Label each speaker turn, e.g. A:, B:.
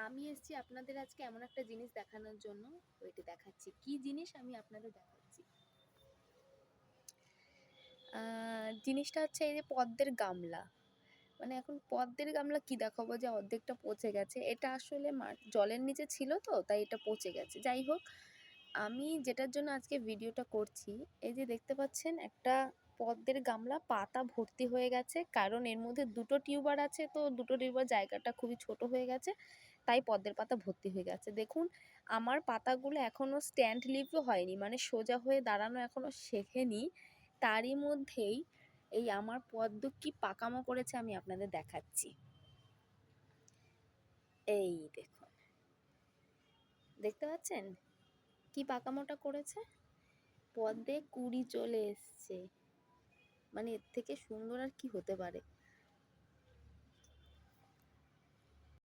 A: আমি এসেছি আপনাদের আজকে এমন একটা জিনিস দেখানোর জন্য। ওইটা দেখাচ্ছি। কি জিনিস আমি আপনাদের দেখাচ্ছি। জিনিসটা হচ্ছে এই যে পদ্মের গামলা। মানে এখন পদ্মের গামলা কি দেখাবো যে অর্ধেকটা পচে গেছে। এটা আসলে জলের নিচে ছিল তো তাই এটা পচে গেছে। যাই হোক, আমি যেটার জন্য আজকে ভিডিওটা করছি, এই যে দেখতে পাচ্ছেন একটা পদ্মের গামলা পাতা ভর্তি হয়ে গেছে, কারণ এর মধ্যে দুটো টিউবার আছে, তো দুটো টিউবার জায়গাটা খুবই ছোট হয়ে গেছে, তাই পদ্মের পাতা ভর্তি হয়ে গেছে। দেখুন, আমার পাতাগুলো এখনও স্ট্যান্ড লিভও হয়নি, মানে সোজা হয়ে দাঁড়ানো এখনও শেখেনি, তারই মধ্যেই এই আমার পদ্ম কি পাকামো করেছে আমি আপনাদের দেখাচ্ছি। এই দেখুন, দেখতে পাচ্ছেন কি পাকামোটা করেছে। পদ্মে কুড়ি চলে এসছে, মানে এর থেকে সুন্দর আর কি হতে পারে।